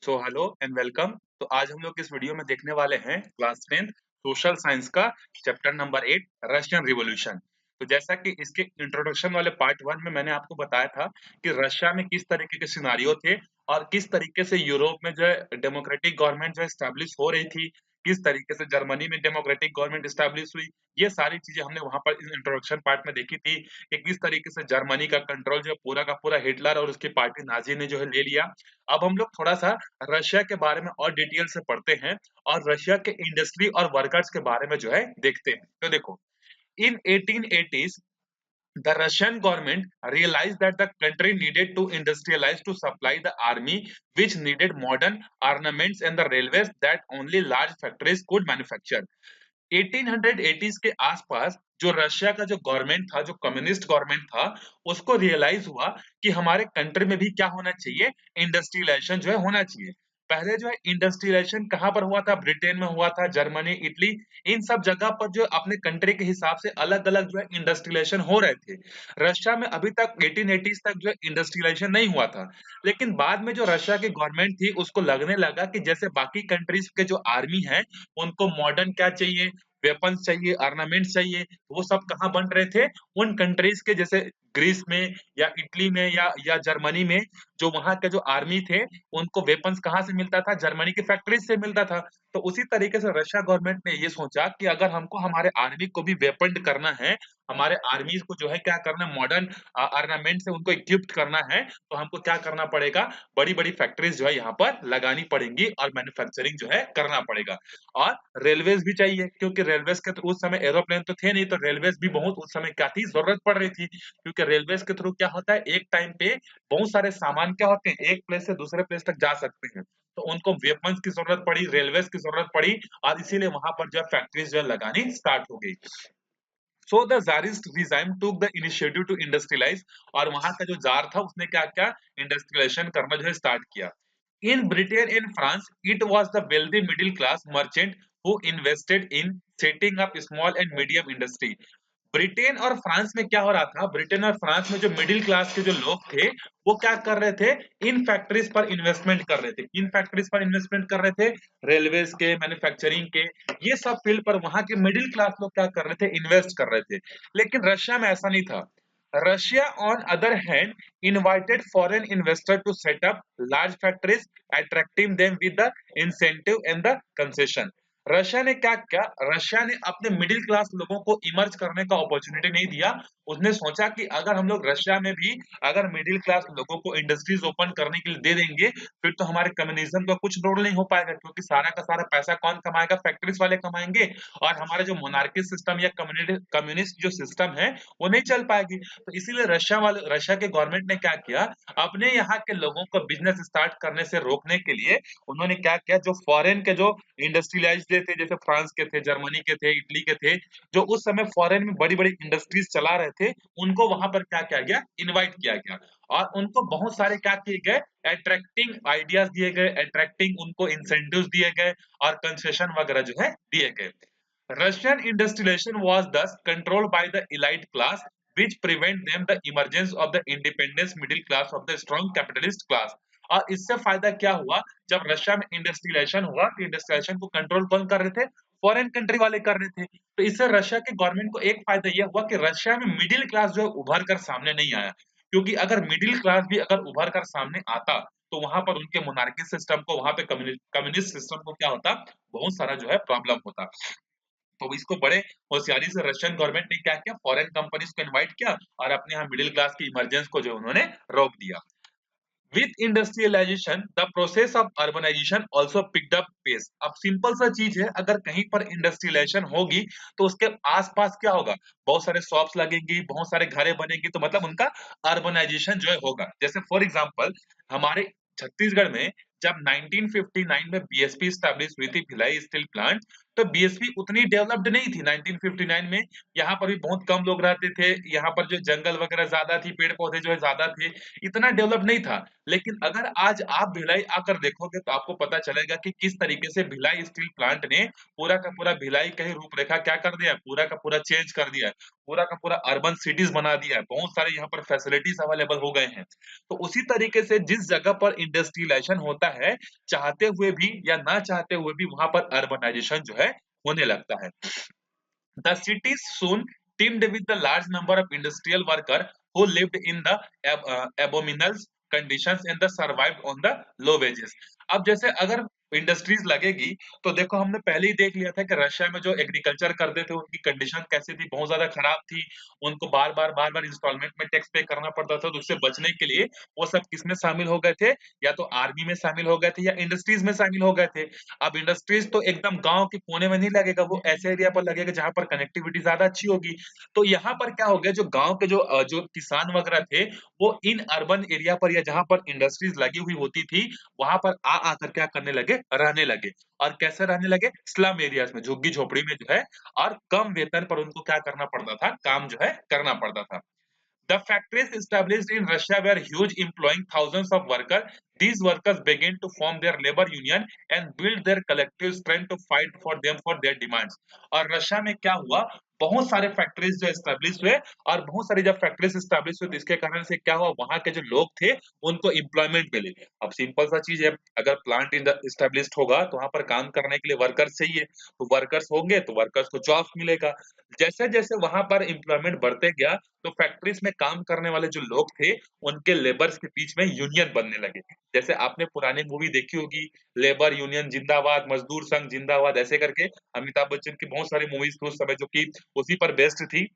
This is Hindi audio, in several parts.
So hello and welcome. तो आज हम लोग इस वीडियो में देखने वाले हैं क्लास 10 सोशल साइंस का चैप्टर नंबर 8 रशियन रिवॉल्यूशन। तो जैसा कि इसके इंट्रोडक्शन वाले पार्ट 1 में मैंने आपको बताया था कि रशिया में किस तरीके के सिनारियो थे और किस तरीके से यूरोप में जो है डेमोक्रेटिक गवर्नमेंट जो एस्टैब्लिश हो रही थी, किस तरीके से जर्मनी में डेमोक्रेटिक गवर्नमेंट एस्टैब्लिश हुई। ये सारी चीजें हमने वहां पर इस इंट्रोडक्शन पार्ट में देखी थी कि किस तरीके से जर्मनी का कंट्रोल जो है पूरा का पूरा हिटलर और उसकी पार्टी नाजी ने जो है ले लिया। अब हम लोग थोड़ा-सा रशिया के बारे में और डिटेल से पढ़ते हैं और रशिया के इंडस्ट्री और वर्कर्स के बारे में जो है देखते हैं। तो देखो, इन 1880s the Russian government realized that the country needed to industrialize to supply the army, which needed modern armaments and the railways that only large factories could manufacture. 1880s के आसपास जो रशिया का जो गवर्नमेंट था, जो कम्युनिस्ट गवर्नमेंट था, उसको रियलाइज हुआ कि हमारे कंट्री में भी क्या होना चाहिए, इंडस्ट्रियलाइजेशन जो है होना चाहिए। पहले जो है इंडस्ट्रियलाइजेशन कहाँ पर हुआ था, ब्रिटेन में हुआ था, जर्मनी, इटली, इन सब जगह पर जो अपने कंट्री के हिसाब से अलग अलग जो है इंडस्ट्रियलाइजेशन हो रहे थे। रशिया में अभी तक 1880s तक जो है इंडस्ट्रियलाइजेशन नहीं हुआ था, लेकिन बाद में जो रशिया की गवर्नमेंट थी उसको लगने लगा कि जैसे बाकी कंट्रीज के जो आर्मी है उनको मॉडर्न क्या चाहिए, वेपन्स चाहिए, ऑर्नामेंट्स चाहिए, वो सब कहाँ बन रहे थे, उन कंट्रीज के जैसे ग्रीस में या इटली में या जर्मनी में। जो वहां के जो आर्मी थे उनको वेपन्स कहाँ से मिलता था, जर्मनी की फैक्ट्रीज से मिलता था। तो उसी तरीके से रशिया गवर्नमेंट ने ये सोचा कि अगर हमको हमारे आर्मी को भी वेपन्ड करना है, हमारे आर्मी को जो है क्या करना, मॉडर्न ऑर्नामेंट से उनको इक्विप्ड करना है, तो हमको क्या करना पड़ेगा, बड़ी बड़ी फैक्ट्रीज जो है यहाँ पर लगानी पड़ेंगी और मैन्युफैक्चरिंग जो है करना पड़ेगा। और रेलवेज भी चाहिए, क्योंकि रेलवेज के थ्रू उस समय एरोप्लेन तो थे नहीं, तो रेलवेज भी बहुत उस समय क्या थी, जरूरत पड़ रही थी। क्योंकि रेलवेज के थ्रू क्या होता है, एक टाइम पे बहुत सारे सामान क्या होते हैं, एक प्लेस से दूसरे प्लेस तक जा सकते हैं। तो उनको वेपन्स की जरूरत पड़ी, रेलवेज की जरूरत पड़ी, और इसीलिए वहां पर जो है फैक्ट्रीज जो है लगानी स्टार्ट हो गई। So the tsarist regime took the initiative to industrialise, और वहां का जो जार था उसने क्या क्या इंडस्ट्रियलाइजेशन करना जो है स्टार्ट किया। In Britain and France it was the wealthy middle class merchant who invested in setting up small and medium industry. Britain और फ्रांस में क्या हो रहा था, ब्रिटेन और फ्रांस में जो मिडिल क्लास के जो लोग थे वो क्या कर रहे थे, इन फैक्ट्रीज पर इन्वेस्टमेंट कर रहे थे। इन फैक्ट्रीज पर इन्वेस्टमेंट कर रहे थे, रेलवेज के, मैन्युफैक्चरिंग के, ये सब फील्ड पर वहां के मिडिल क्लास लोग क्या कर रहे थे, इन्वेस्ट कर रहे थे। लेकिन रशिया में ऐसा नहीं था। Russia on other hand invited foreign investor to set up large factories, attracting them with the incentive and the concession. Russia ने क्या किया, रशिया ने अपने मिडिल क्लास लोगों को इमर्ज करने का अपॉर्चुनिटी नहीं दिया। उसने सोचा कि अगर हम लोग रशिया में भी अगर मिडिल क्लास लोगों को इंडस्ट्रीज ओपन करने के लिए दे देंगे, फिर तो हमारे कम्युनिज्म का कुछ रोल नहीं हो पाएगा, क्योंकि सारा का सारा पैसा कौन कमाएगा, फैक्ट्रीज वाले कमाएंगे, और हमारे जो मोनार्की सिस्टम या कम्युनिस्ट जो सिस्टम है वो नहीं चल पाएगी। तो इसीलिए रशिया के गवर्नमेंट ने क्या किया, अपने यहाँ के लोगों को बिजनेस स्टार्ट करने से रोकने के लिए उन्होंने क्या किया, जो फॉरेन के जो इंडस्ट्रियलाइज्ड थे, जैसे फ्रांस के थे, जर्मनी के थे, इटली के थे, जो उस समय फॉरेन में बड़ी-बड़ी इंडस्ट्रीज चला रहे थे, उनको वहां पर क्या किया गया, इनवाइट किया गया। और उनको बहुत सारे क्या किए गए, अट्रैक्टिंग आइडियाज दिए गए, अट्रैक्टिंग उनको इंसेंटिव्स दिए गए, और कंसेशन वगैरह जो है दिए गए। Russian industrialization was thus controlled by the elite class, which prevent them the emergence of the independent middle class of the strong capitalist class. और इससे फायदा क्या हुआ, जब रशिया में इंडस्ट्रियलाइजेशन हुआ तो इंडस्ट्रियलाइजेशन को कंट्रोल कौन कर रहे थे, फॉरेन कंट्री वाले कर रहे थे। तो इससे रशिया के गवर्नमेंट को एक फायदा यह हुआ कि रशिया में मिडिल क्लास जो है उभर कर सामने नहीं आया। क्योंकि अगर मिडिल क्लास भी अगर उभर कर सामने आता तो वहां पर उनके मोनार्की सिस्टम को, वहां पे कम्युनिस्ट सिस्टम को क्या होता, बहुत सारा जो है प्रॉब्लम होता। तो इसको बड़े होशियारी से रशियन गवर्नमेंट ने क्या किया, फॉरेन कंपनीज को इनवाइट किया और अपने यहाँ मिडिल क्लास की इमरजेंस को जो उन्होंने रोक दिया। With industrialisation the process of urbanisation also picked up pace. अब सिंपल सा चीज है, अगर कहीं पर इंडस्ट्रियलाइजेशन होगी तो उसके आसपास क्या होगा, बहुत सारे शॉप्स लगेंगी, बहुत सारे घरें बनेंगी, तो मतलब उनका अर्बनाइजेशन जो है होगा। जैसे फॉर एग्जांपल हमारे छत्तीसगढ़ में जब 1959 में बीएसपी स्टैब्लिश हुई थी, भिलाई स्टील प्लांट, तो बीएसपी उतनी डेवलप्ड नहीं थी 1959 में। यहाँ पर भी बहुत कम लोग रहते थे, यहाँ पर जो जंगल वगैरह ज्यादा थी, पेड़ पौधे जो है ज्यादा थे, इतना डेवलप नहीं था। लेकिन अगर आज आप भिलाई आकर देखोगे तो आपको पता चलेगा कि किस तरीके से भिलाई स्टील प्लांट ने पूरा का पूरा भिलाई का ही रूपरेखा क्या कर दिया है, पूरा का पूरा चेंज कर दिया है, पूरा का पूरा अर्बन सिटीज बना दिया है, बहुत सारे यहाँ पर फैसिलिटीज अवेलेबल हो गए हैं। तो उसी तरीके से जिस जगह पर इंडस्ट्रियलाइजेशन होता होता है, चाहते हुए भी या ना चाहते हुए भी वहां पर अर्बनाइजेशन जो है होने लगता है। The cities soon teemed with the large number of industrial workers who lived in the abominable conditions and the survived on the low wages. अब जैसे अगर इंडस्ट्रीज लगेगी तो देखो हमने पहले ही देख लिया था कि रशिया में जो एग्रीकल्चर करते थे उनकी कंडीशन कैसी थी, बहुत ज्यादा खराब थी। उनको बार बार इंस्टॉलमेंट में टैक्स पे करना पड़ता था, तो उससे बचने के लिए वो सब किसमें शामिल हो गए थे, या तो आर्मी में शामिल हो गए थे या इंडस्ट्रीज में शामिल हो गए थे। अब इंडस्ट्रीज तो एकदम गांव के कोने में नहीं लगेगा, वो ऐसे एरिया पर लगेगा जहां पर कनेक्टिविटी ज्यादा अच्छी होगी। तो यहाँ पर क्या हो गया, जो गांव के जो किसान वगैरह थे वो इन अर्बन एरिया पर या जहां पर इंडस्ट्रीज लगी हुई होती थी वहां पर आ आकर क्या करने लगे, रहने लगे। और कैसे रहने लगे, स्लम एरियाज में, झुग्गी झोपड़ी में जो है, और कम वेतन पर उनको क्या करना पड़ता था, काम जो है करना पड़ता था। The factories established in Russia were huge, employing thousands of workers. These workers began to form their labor union and build their collective strength to fight for them for their demands. और रशिया में क्या हुआ, बहुत सारे फैक्ट्रीज जो एस्टेब्लिश हुए, और बहुत सारी जब फैक्ट्रीज एस्टेब्लिश हुई तो इसके कारण से क्या हुआ, वहां के जो लोग थे उनको एम्प्लॉयमेंट मिले। अब सिंपल सा चीज है, अगर प्लांट एस्टेब्लिश होगा तो वहां पर काम करने के लिए वर्कर्स चाहिए, तो वर्कर्स होंगे तो वर्कर्स को जॉब मिलेगा। जैसे जैसे वहां पर एम्प्लॉयमेंट बढ़ते गया तो फैक्ट्रीज में काम करने वाले जो लोग थे उनके लेबर्स के बीच में यूनियन बनने लगे। जैसे आपने पुरानी मूवी देखी होगी, लेबर यूनियन जिंदाबाद, मजदूर संघ जिंदाबाद, ऐसे करके अमिताभ बच्चन की बहुत सारी मूवीज थी उस समय जो कि उसी पर बेस्ड थी।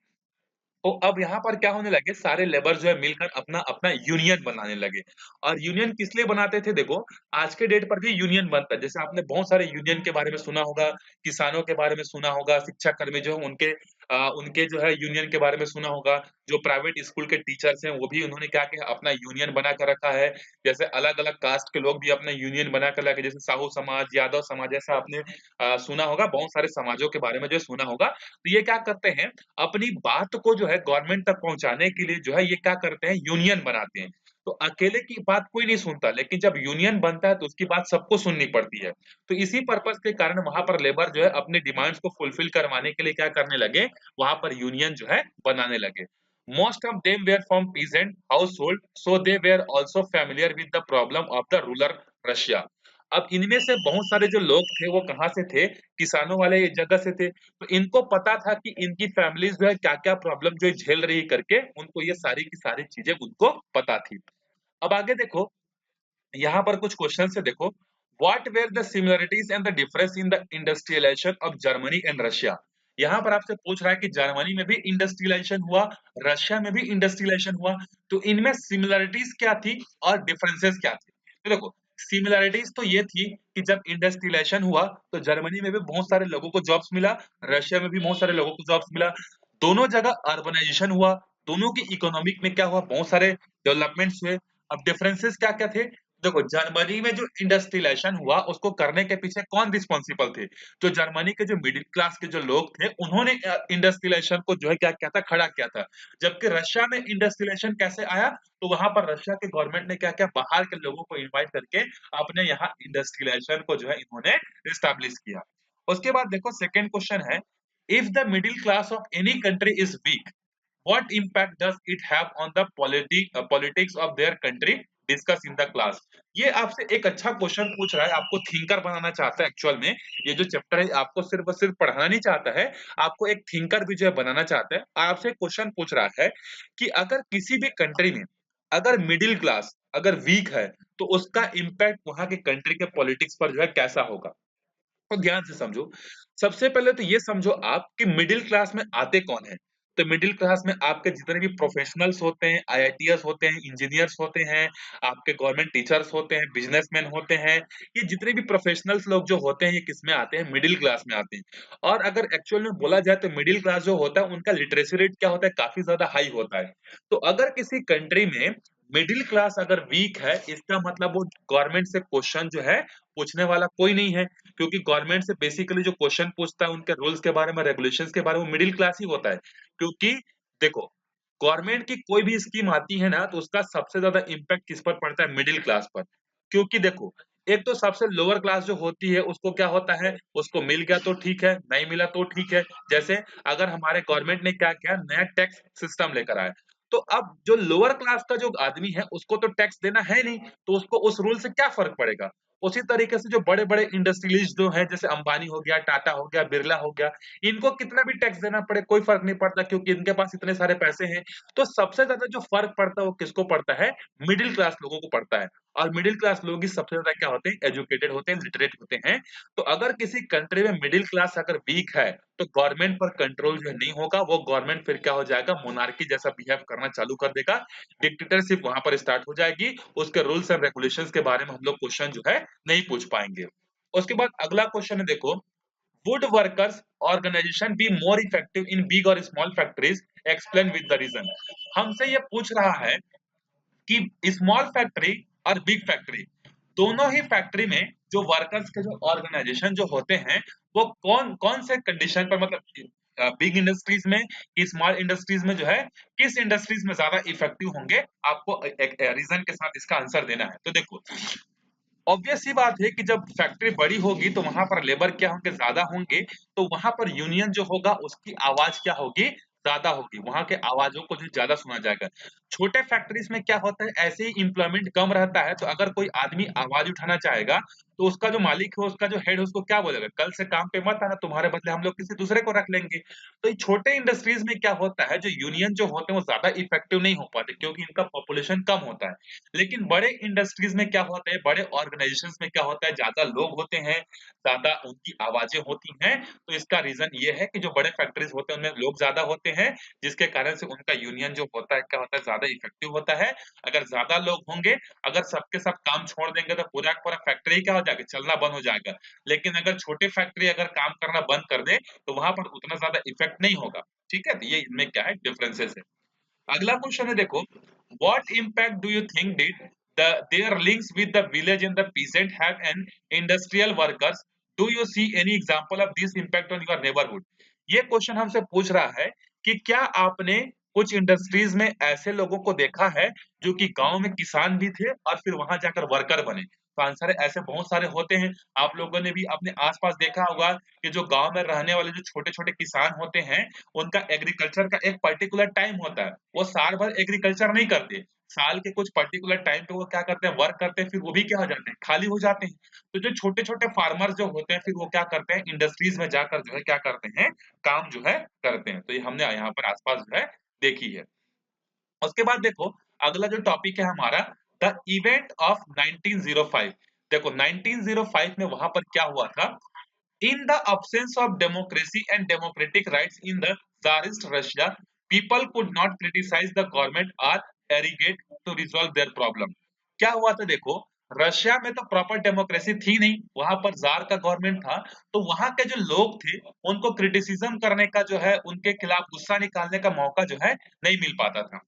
तो अब यहाँ पर क्या होने लगे, सारे लेबर जो है मिलकर अपना अपना यूनियन बनाने लगे। और यूनियन किस लिए बनाते थे, देखो आज के डेट पर भी यूनियन बनता है। जैसे आपने बहुत सारे यूनियन के बारे में सुना होगा, किसानों के बारे में सुना होगा, शिक्षा कर्मी जो है उनके जो है यूनियन के बारे में सुना होगा। जो प्राइवेट स्कूल के टीचर्स हैं वो भी उन्होंने क्या किया, अपना यूनियन बना कर रखा है। जैसे अलग अलग कास्ट के लोग भी अपना यूनियन बना कर रखे, जैसे साहू समाज, यादव समाज, ऐसा आपने सुना होगा, बहुत सारे समाजों के बारे में जो सुना होगा। तो ये क्या करते हैं, अपनी बात को जो है गवर्नमेंट तक पहुंचाने के लिए जो है ये क्या करते हैं, यूनियन बनाते हैं। तो अकेले की बात कोई नहीं सुनता, लेकिन जब यूनियन बनता है तो उसकी बात सबको सुननी पड़ती है। तो इसी पर्पस के कारण वहां पर लेबर जो है अपनी डिमांड्स को फुलफिल करवाने के लिए क्या करने लगे, वहां पर यूनियन जो है बनाने लगे। Most of them were from peasant household, so they were also familiar with the problem of the rural Russia. अब इनमें से बहुत सारे जो लोग थे वो कहाँ से थे, किसानों वाले जगह से थे। तो इनको पता था कि इनकी फैमिलीज जो है क्या-क्या प्रॉब्लम जो है झेल रही करके, उनको ये सारी की सारी चीजें उनको पता थी। अब आगे देखो, यहाँ पर कुछ क्वेश्चन है, देखो what were the similarities and the difference in the industrialisation of Germany and Russia. यहाँ पर आपसे पूछ रहा है कि जर्मनी में भी इंडस्ट्रियलाइजेशन हुआ, रशिया में भी इंडस्ट्रियलाइजेशन हुआ, तो इनमें सिमिलरिटीज क्या थी और डिफरेंसेस क्या थी। तो देखो सिमिलरिटीज तो ये थी कि जब इंडस्ट्रियलाइजेशन हुआ तो जर्मनी में भी बहुत सारे लोगों को जॉब्स मिला, रशिया में भी बहुत सारे लोगों को जॉब्स मिला। दोनों जगह अर्बनाइजेशन हुआ, दोनों की इकोनॉमिक में क्या हुआ, बहुत सारे डेवलपमेंट्स हुए। अब डिफरेंसेस क्या क्या थे, देखो जर्मनी में जो इंडस्ट्रियलाइजेशन हुआ उसको करने के पीछे कौन रिस्पॉन्सिबल थे, जो जर्मनी के जो मिडिल क्लास के जो लोग थे उन्होंने इंडस्ट्रियलाइजेशन को जो है क्या किया था, खड़ा किया था। जबकि रशिया में इंडस्ट्रियलाइजेशन कैसे आया, तो वहां पर रशिया के गवर्नमेंट ने क्या किया, बाहर के लोगों को इन्वाइट करके अपने यहाँ इंडस्ट्रियलाइजेशन को जो है इन्होंने स्टैब्लिश किया। उसके बाद देखो सेकंड क्वेश्चन है, if the middle class of any country is weak, what impact does it have on the politics of their country, discuss in the class। ये आपसे एक अच्छा क्वेश्चन पूछ रहा है, आपको थिंकर बनाना चाहता है एक्चुअल में। ये जो चैप्टर है आपको सिर्फ और सिर्फ पढ़ाना नहीं चाहता है, आपको एक थिंकर भी जो है बनाना चाहता है। आपसे क्वेश्चन पूछ रहा है कि अगर किसी भी कंट्री में अगर मिडिल क्लास अगर वीक है तो उसका इम्पैक्ट वहां के कंट्री के पॉलिटिक्स पर जो है कैसा होगा। तो ध्यान से समझो, सबसे पहले तो ये समझो आप कि मिडिल क्लास में आते कौन है। तो मिडिल क्लास में आपके जितने भी प्रोफेशनल्स होते हैं, आईआईटीएस होते हैं, इंजीनियर्स होते हैं, आपके गवर्नमेंट टीचर्स होते हैं, बिजनेसमैन होते हैं, ये जितने भी प्रोफेशनल्स लोग जो होते हैं ये किसमें आते हैं, मिडिल क्लास में आते हैं। और अगर एक्चुअल में बोला जाए तो मिडिल क्लास जो होता है उनका लिटरेसी रेट क्या होता है, काफी ज्यादा हाई होता है। तो अगर किसी कंट्री में मिडिल क्लास अगर वीक है, इसका मतलब वो गवर्नमेंट से क्वेश्चन जो है पूछने वाला कोई नहीं है। क्योंकि गवर्नमेंट से बेसिकली जो क्वेश्चन पूछता है उनके रूल्स के बारे में, रेगुलेशंस के बारे में, मिडिल क्लास ही होता है। क्योंकि देखो गवर्नमेंट की कोई भी स्कीम आती है ना तो उसका सबसे ज्यादा इम्पैक्ट किस पर पड़ता है, मिडिल क्लास पर। क्योंकि देखो एक तो सबसे लोअर क्लास जो होती है उसको क्या होता है, उसको मिल गया तो ठीक है, नहीं मिला तो ठीक है। जैसे अगर हमारे गवर्नमेंट ने क्या किया, नया टैक्स सिस्टम लेकर आया, तो अब जो लोअर क्लास का जो आदमी है उसको तो टैक्स देना है नहीं, तो उसको उस रूल से क्या फर्क पड़ेगा। उसी तरीके से जो बड़े बड़े इंडस्ट्रियलिस्ट जो है, जैसे अंबानी हो गया, टाटा हो गया, बिरला हो गया, इनको कितना भी टैक्स देना पड़े कोई फर्क नहीं पड़ता, क्योंकि इनके पास इतने सारे पैसे हैं। तो सबसे ज्यादा जो फर्क पड़ता है वो किसको पड़ता है, मिडिल क्लास लोगों को पड़ता है। और मिडिल क्लास लोग ही सबसे ज्यादा क्या होते हैं, एजुकेटेड होते हैं, लिटरेट होते हैं। तो अगर किसी कंट्री में मिडिल क्लास अगर वीक है तो गवर्नमेंट पर कंट्रोल जो है नहीं होगा, वो गवर्नमेंट फिर क्या हो जाएगा, मोनार्की जैसा बिहेव करना चालू कर देगा, डिक्टेटरशिप वहां पर स्टार्ट हो जाएगी। उसके रूल्स एंड रेगुलेशंस के बारे में हम लोग क्वेश्चन जो है नहीं पूछ पाएंगे। उसके बाद अगला क्वेश्चन है, देखो, would workers organisation be more effective in big और small factories, explain with the reason. हमसे ये पूछ रहा है कि स्मॉल फैक्ट्री और बिग फैक्ट्री, दोनों ही फैक्ट्री में जो वर्कर्स के जो ऑर्गेनाइजेशन जो होते हैं, वो कौन कौन से कंडीशन पर, मतलब बिग इंडस्ट्रीज में, स्मॉल इंडस्ट्रीज में जो है, किस इंडस्ट्रीज में ज्यादा इफेक्टिव होंगे, आपको एक रीजन के साथ इसका आंसर देना है। तो देखो, ऑब्वियस सी बात है कि जब फैक्ट्री बड़ी होगी तो वहां पर लेबर क्या होंगे, ज्यादा होंगे, तो वहां पर यूनियन जो होगा उसकी आवाज क्या होगी, ज्यादा होगी, वहां के आवाजों को जो ज्यादा सुना जाएगा। छोटे फैक्ट्रीज में क्या होता है, ऐसे ही इंप्लॉयमेंट कम रहता है, तो अगर कोई आदमी आवाज उठाना चाहेगा तो उसका जो मालिक है, उसका जो हेड है, उसको क्या बोलेगा, कल से काम पे मत आना, तुम्हारे बदले हम लोग किसी दूसरे को रख लेंगे। तो ये छोटे इंडस्ट्रीज में क्या होता है, जो यूनियन जो होते हैं वो ज्यादा इफेक्टिव नहीं हो पाते, क्योंकि इनका पॉपुलेशन कम होता है। लेकिन बड़े इंडस्ट्रीज में क्या होता है, बड़े ऑर्गेनाइजेशंस में क्या होता है, ज्यादा लोग होते हैं, ज्यादा उनकी आवाजें होती हैं। तो इसका रीजन ये है कि जो बड़े फैक्ट्रीज होते हैं उनमें लोग ज्यादा होते हैं, जिसके कारण से उनका यूनियन जो होता है क्या होता है, ज्यादा इफेक्टिव होता है। अगर ज्यादा लोग होंगे, अगर सबके सब काम छोड़ देंगे तो पूरा का पूरा फैक्ट्री क्या हो जाएगा, चलना बंद हो जाएगा। लेकिन अगर छोटे फैक्ट्री अगर काम करना बंद कर दे तो वहां पर उतना ज्यादा इफेक्ट नहीं होगा। ठीक है, तो ये इनमें क्या है, डिफरेंसेस है। अगला क्वेश्चन है, देखो, what impact do you think did their links with the village and the peasant have an industrial workers, do you see any example of this impact on your neighbourhood. ये क्वेश्चन हमसे पूछ रहा है कि क्या आपने कुछ इंडस्ट्रीज में ऐसे लोगों को देखा है जो कि गांव में किसान भी थे और फिर वहां जाकर वर्कर बने। तो आंसर है, ऐसे बहुत सारे होते हैं। आप लोगों ने भी अपने आसपास देखा होगा कि जो गांव में रहने वाले जो छोटे छोटे किसान होते हैं, उनका एग्रीकल्चर का एक पर्टिकुलर टाइम होता है, वो साल भर एग्रीकल्चर नहीं करते, साल के कुछ पर्टिकुलर टाइम पे वो क्या करते हैं, वर्क करते हैं, फिर वो भी क्या हो जाते हैं, खाली हो जाते हैं। तो जो छोटे छोटे फार्मर जो होते हैं, फिर वो क्या करते हैं, इंडस्ट्रीज में जाकर जो है क्या करते हैं, काम जो है करते हैं। तो ये हमने यहाँ पर आसपास जो है देखी है। उसके बाद देखो, अगला जो टॉपिक है हमारा, द इवेंट ऑफ 1905। देखो 1905 में वहां पर क्या हुआ था, in the absence of democracy and democratic rights in the Tsarist Russia, people could not criticize the government or arrogate to resolve their problem। क्या हुआ था, देखो, रशिया में तो प्रॉपर डेमोक्रेसी थी नहीं, वहां पर जार का गवर्नमेंट था। तो वहां के जो लोग थे, उनको क्रिटिसिज्म करने का जो है, उनके खिलाफ गुस्सा निकालने का मौका जो है नहीं मिल पाता था।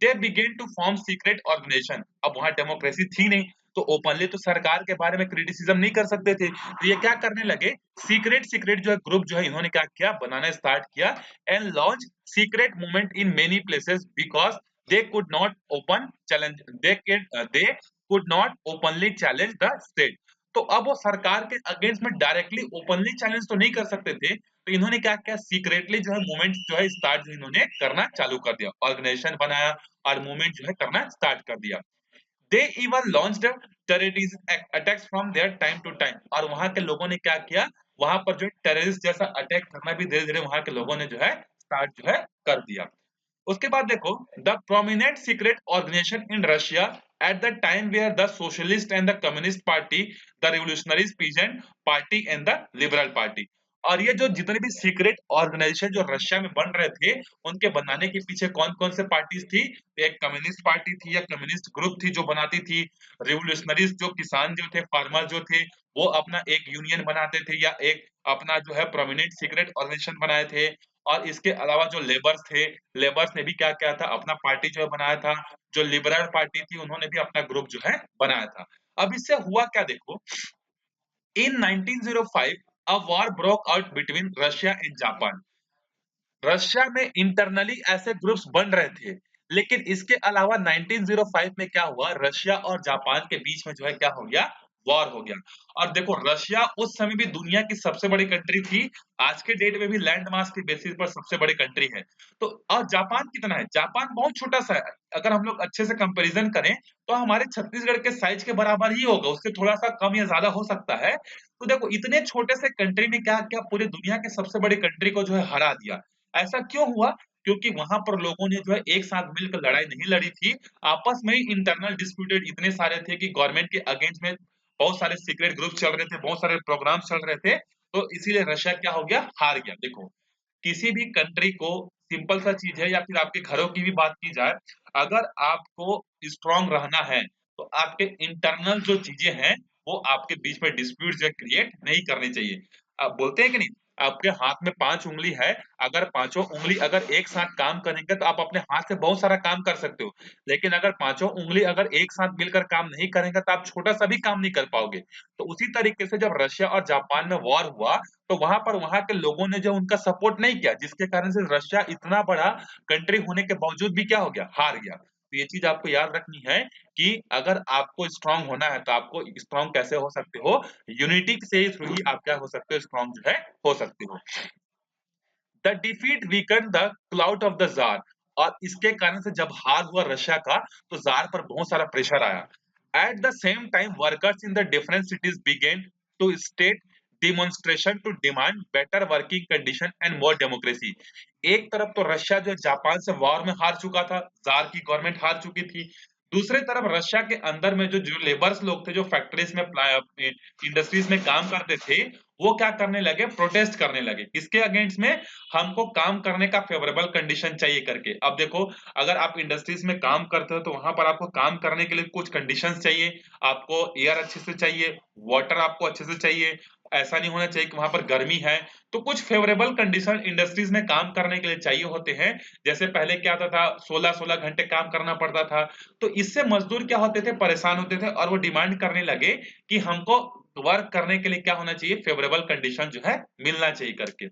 They began to form secret organisation. अब वहां डेमोक्रेसी थी नहीं, तो ओपनली तो सरकार के बारे में क्रिटिसिज्म नहीं कर सकते थे, तो ये क्या करने लगे, सीक्रेट सीक्रेट जो है ग्रुप जो है इन्होंने क्या किया, बनाना स्टार्ट किया, and launch secret movement in many places because they could not open challenge, they could not openly challenge the state. तो अब वो सरकार के अगेंस्ट में डायरेक्टली ओपनली चैलेंज तो नहीं कर सकते थे, तो इन्होंने क्या किया, सीक्रेटली जो है मूवमेंट जो है स्टार्ट जो इन्होंने करना चालू कर दिया, ऑर्गेनाइजेशन बनाया और मूवमेंट जो है करना स्टार्ट कर दिया। They even launched terrorist attacks from there time to time. और वहां के लोगों ने क्या किया, वहां पर जो टेररिस्ट जैसा अटैक करना भी धीरे धीरे वहां के लोगों ने जो है स्टार्ट जो है कर दिया। उसके बाद देखो, the prominent secret organisation in Russia at the time were the socialist and the communist party, the revolutionaries peasant party and the liberal party. और ये जो जितने भी सीक्रेट ऑर्गेनाइजेशन जो रशिया में बन रहे थे, उनके बनाने के पीछे कौन कौन से पार्टीज थी, एक कम्युनिस्ट पार्टी थी या कम्युनिस्ट ग्रुप थी जो बनाती थी, रिवोल्यूशनरीज जो किसान जो थे, फार्मर जो थे, वो अपना एक यूनियन बनाते थे या एक अपना जो है प्रोमिनेंट सीक्रेट ऑर्गेनाइजेशन बनाए थे। और इसके अलावा जो लेबर्स थे, लेबर्स ने भी क्या किया था, अपना पार्टी जो है बनाया था। जो लिबरल पार्टी थी उन्होंने भी अपना ग्रुप जो है बनाया था। अब इससे हुआ क्या, देखो, इन 1905 a war broke out between Russia and Japan. Russia में इंटरनली ऐसे ग्रुप्स बन रहे थे, लेकिन इसके अलावा 1905 में क्या हुआ, रशिया और जापान के बीच में जो है क्या हो गया, वॉर हो गया। और देखो रशिया उस समय भी दुनिया की सबसे बड़ी कंट्री थी, आज के डेट में भी लैंड मास के बेसिस पर सबसे बड़ी कंट्री है। तो और जापान कितना है? जापान बहुत छोटा-सा है। अगर हम लोग अच्छे से कंपैरिज़न करें, तो हमारे छत्तीसगढ़ के साइज़ के बराबर ही होगा, उससे थोड़ा-सा कम या ज़्यादा हो सकता है। तो देखो इतने छोटे से कंट्री ने क्या-क्या पूरे दुनिया के सबसे बड़ी कंट्री को जो है हरा दिया। ऐसा क्यों हुआ? क्योंकि वहाँ पर लोगों ने जो है एक साथ मिलकर लड़ाई नहीं लड़ी थी, आपस में ही इंटरनल डिस्प्यूटेड इतने सारे थे कि गवर्नमेंट के अगेंस्ट में बहुत सारे सीक्रेट ग्रुप चल रहे थे, बहुत सारे प्रोग्राम्स चल रहे थे, तो इसीलिए रशिया क्या हो गया? हार गया। देखो, किसी भी कंट्री को सिंपल सा चीज़ है या फिर आपके घरों की भी बात की जाए, अगर आपको स्ट्रॉन्ग रहना है, तो आपके इंटरनल जो चीज़ें हैं, वो आपके बीच में डिस्प्यूट जो है क्रिएट नहीं करनी चाहिए। आप बोलते हैं कि नहीं? आपके हाथ में 5 उँगली है, अगर पाँचों उँगली अगर एक साथ काम करेंगे तो आप अपने हाथ से बहुत सारा काम कर सकते हो। लेकिन अगर पाँचों उँगली अगर एक साथ मिलकर काम नहीं करेंगे तो आप छोटा-सा भी काम नहीं कर पाओगे। तो उसी तरीके से जब रशिया और जापान में वॉर हुआ, तो वहाँ पर वहाँ के लोगों ने जो उनका सपोर्ट नहीं किया, जिसके कारण से रशिया इतना बड़ा कंट्री होने के बावजूद भी क्या हो गया? हार गया। तो ये चीज़ आपको याद रखनी है कि अगर आपको स्ट्रॉन्ग होना है, तो आपको स्ट्रॉन्ग कैसे हो सकते हो? यूनिटी से थ्रू ही आप क्या हो सकते हो? स्ट्रॉन्ग जो है, हो सकते हो। The defeat weaken the clout of the tsar और इसके कारण से जब हार हुआ रशिया का, तो ज़ार पर बहुत सारा प्रेशर आया। At the same time workers in the different cities began to state demonstration to demand better working condition and more democracy. एक तरफ तो रशिया जो है जापान से वॉर में हार चुका था, ज़ार की गवर्नमेंट हार चुकी थी। दूसरे तरफ रशिया के अंदर में जो लेबर्स लोग थे, जो फैक्ट्रीज में इंडस्ट्रीज में काम करते थे, वो क्या करने लगे? प्रोटेस्ट करने लगे। किसके अगेंस्ट में? हमको काम करने का फेवरेबल कंडीशन चाहिए करके। अब देखो, अगर आप इंडस्ट्रीज में काम करते हो तो वहां पर आपको काम करने के लिए कुछ कंडीशंस चाहिए। आपको एयर अच्छे से चाहिए, वाटर आपको अच्छे से चाहिए। ऐसा नहीं होना चाहिए कि वहां पर गर्मी है। तो कुछ फेवरेबल कंडीशन इंडस्ट्रीज में काम करने के लिए चाहिए होते हैं। जैसे पहले क्या होता था, 16-16 घंटे काम करना पड़ता था। तो इससे मजदूर क्या होते थे? परेशान होते थे और वो डिमांड करने लगे कि हमको वर्क करने के लिए क्या होना चाहिए? फेवरेबल कंडीशन जो है मिलना चाहिए करके।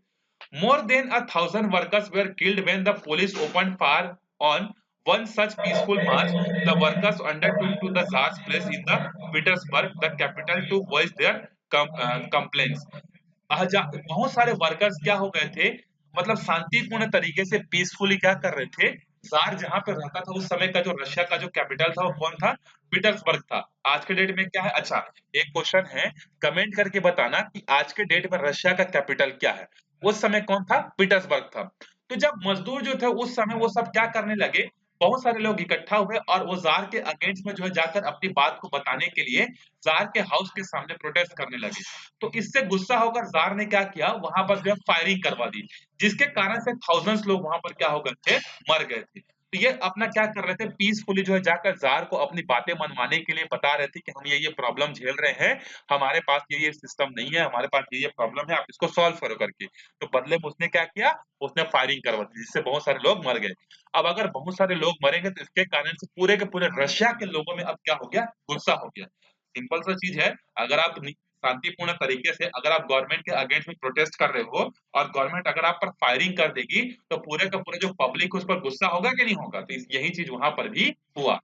More than 1,000 workers were killed when the police opened fire on one such peaceful march. The workers undertook to the Tsar's place in the Petersburg, the capital, to voice their complaints. बहुत सारे वर्कर्स क्या हो गए थे, मतलब शांतिपूर्ण तरीके से पीसफुली क्या कर रहे थे, जार जहां पे रहता था उस समय का, जो रशिया का जो कैपिटल था वो कौन था? पीटर्सबर्ग था। आज के डेट में क्या है? अच्छा, एक क्वेश्चन है, कमेंट करके बताना कि आज के डेट में रशिया का कैपिटल क्या है? उस समय कौन था? पीटर्सबर्ग था। तो जब मजदूर जो थे उस समय वो सब क्या करने लगे, बहुत सारे लोग इकट्ठा हुए और वो जार के अगेंस्ट में जो है जाकर अपनी बात को बताने के लिए जार के हाउस के सामने प्रोटेस्ट करने लगे। तो इससे गुस्सा होकर जार ने क्या किया, वहां पर जो है फायरिंग करवा दी, जिसके कारण से थाउजेंड्स लोग वहां पर क्या हो गए थे? मर गए थे। तो ये अपना क्या कर रहे थे? पीसफुली जो है जाकर जार को अपनी बातें मनवाने के लिए बता रहे थे कि हम ये प्रॉब्लम झेल रहे हैं, हमारे पास ये सिस्टम नहीं है, हमारे पास ये प्रॉब्लम है, आप इसको सॉल्व करो करके। तो बदले में उसने क्या किया? उसने फायरिंग करवा दी, जिससे बहुत सारे लोग मर गए। अब अगर बहुत सारे लोग मरेंगे तो इसके कारण से पूरे के पूरे रशिया के लोगों में अब क्या हो गया? गुस्सा हो गया। सिंपल सा चीज है, अगर आप शांतिपूर्ण तरीके से अगर आप गवर्नमेंट के अगेंस्ट में प्रोटेस्ट कर रहे हो और गवर्नमेंट अगर आप पर फायरिंग कर देगी, तो पूरे का पूरे जो पब्लिक उस पर गुस्सा होगा कि नहीं होगा? तो यही चीज वहां पर भी हुआ।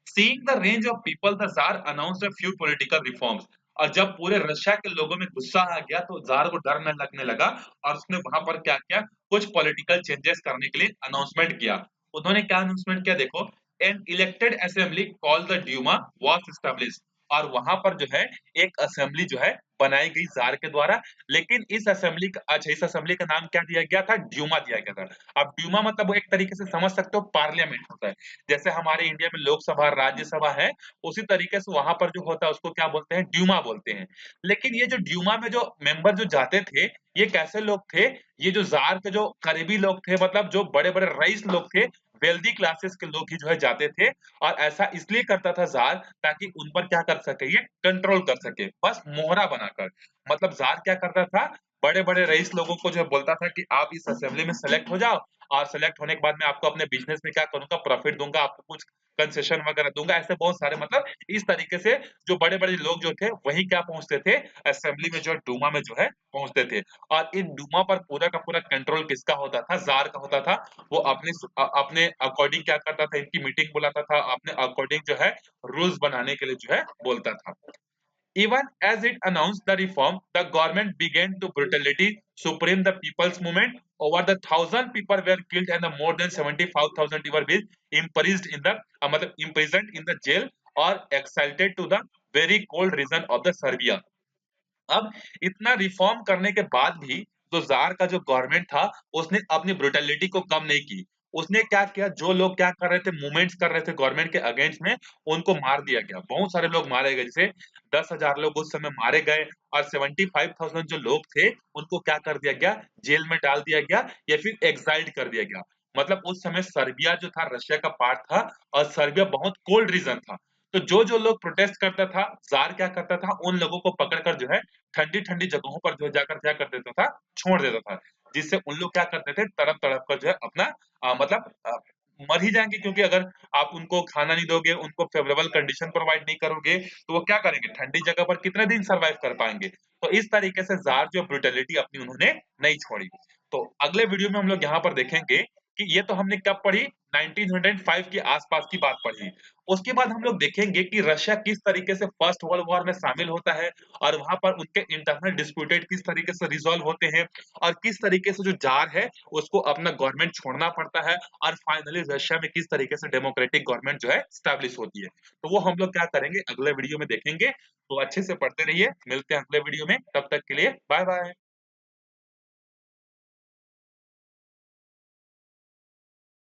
Seeing the range of people, the Tsar announced a few political reforms. और जब पूरे रशिया के लोगों में गुस्सा आ गया तो जार को डर न लगने लगा और उसने वहां पर क्या किया? कुछ पॉलिटिकल चेंजेस करने के लिए अनाउंसमेंट किया। उन्होंने क्या अनाउंसमेंट किया? देखो, an elected assembly called the Duma was established और वहां पर जो है एक असेंबली जो है बनाई गई जार के द्वारा। लेकिन इस असेंबली का, अच्छा, इस असेंबली का नाम क्या दिया गया था? ड्यूमा दिया गया था। अब ड्यूमा मतलब वो एक तरीके से समझ सकते हो पार्लियामेंट होता है। जैसे हमारे इंडिया में लोकसभा, राज्यसभा है, उसी तरीके से वहां पर जो होता है उसको क्या बोलते हैं? ड्यूमा बोलते हैं। लेकिन ये जो ड्यूमा में जो मेंबर जो जाते थे, ये कैसे लोग थे? ये जो जार के जो करीबी लोग थे, मतलब जो बड़े-बड़े रईस लोग थे, वेल्दी क्लासेस के लोग ही जो है जाते थे। और ऐसा इसलिए करता था जार, ताकि उन पर क्या कर सके? ये कंट्रोल कर सके, बस मोहरा बनाकर। मतलब जार क्या करता था? बड़े-बड़े रईस लोगों को जो है बोलता था कि आप इस असेंबली में सेलेक्ट हो जाओ और सेलेक्ट होने के बाद मैं आपको अपने बिज़नेस में क्या करूँगा? प्रॉफिट दूँगा, आपको कुछ कंसेशन वगैरह दूँगा। ऐसे बहुत सारे, मतलब इस तरीके से जो बड़े-बड़े लोग जो थे, वही क्या पहुँचते थे? असेंबली में जो है, डूमा में जो है पहुँचते थे। और इन डूमा पर पूरा का पूरा कंट्रोल किसका होता था? ज़ार का होता था। वो अपने अकॉर्डिंग क्या करता था? इनकी मीटिंग बुलाता था, अपने अकॉर्डिंग जो है रूल्स बनाने के लिए जो है बोलता था। Even as it announced the reform, the government began to brutality suppress the people's movement. Over the 1,000 people were killed and the more than 75,000 were being imprisoned in the imprisoned in the jail or exiled to the very cold region of the Serbia. अब इतना रिफॉर्म करने के बाद भी जो जार का जो गवर्नमेंट था उसने अपनी ब्रुटलिटी को कम नहीं की। उसने क्या किया, जो लोग क्या कर रहे थे, मूवमेंट्स कर रहे थे गवर्नमेंट के अगेंस्ट में, उनको मार दिया गया। बहुत सारे लोग मारे गए, जैसे 10,000 लोग उस समय मारे गए और 75,000 जो लोग थे उनको क्या कर दिया गया, जेल में डाल दिया गया या फिर एक्साइल्ड कर दिया गया। मतलब उस समय सर्बिया जो था रशिया का पार्ट था और सर्बिया बहुत कोल्ड रीजन था। तो जो लोग प्रोटेस्ट करता था, जार क्या करता था, उन लोगों को पकड़कर जो है ठंडी-ठंडी जगहों पर जो जाकर क्या कर देता था, छोड़ देता था। जिससे उन लोग क्या करते थे, तड़प-तड़प कर जो है अपना मर ही जाएँगे, क्योंकि अगर आप उनको खाना नहीं दोगे, उनको फेवरेबल कंडीशन प्रोवाइड नहीं करोगे, तो वो क्या करेंगे, ठंडी जगह पर कितने दिन सर्वाइव कर पाएँगे। तो इस तरीके से ज़ार जो ब्रुटैलिटी अपनी उन्होंने नहीं छोड़ी। तो अगले वीडियो में हम लोग यहाँ पर देखेंगे कि ये तो हमने कब पढ़ी, 1905 के आस-पास की बात पढ़ी। उसके बाद हम लोग देखेंगे कि रशिया किस तरीके से फर्स्ट वर्ल्ड वॉर में शामिल होता है और वहाँ पर उनके इंटरनल डिस्प्यूटेड किस तरीके से रिज़ॉल्व होते हैं और किस तरीके से जो ज़ार है उसको अपना गवर्नमेंट छोड़ना पड़ता है और फाइनली रशिया में किस तरीके से डेमोक्रेटिक गवर्नमेंट जो है एस्टैब्लिश होती है। तो वो हम लोग क्या करेंगे, अगले वीडियो में देखेंगे। तो अच्छे से पढ़ते रहिए, मिलते हैं अगले वीडियो में, तब तक के लिए बाय-बाय।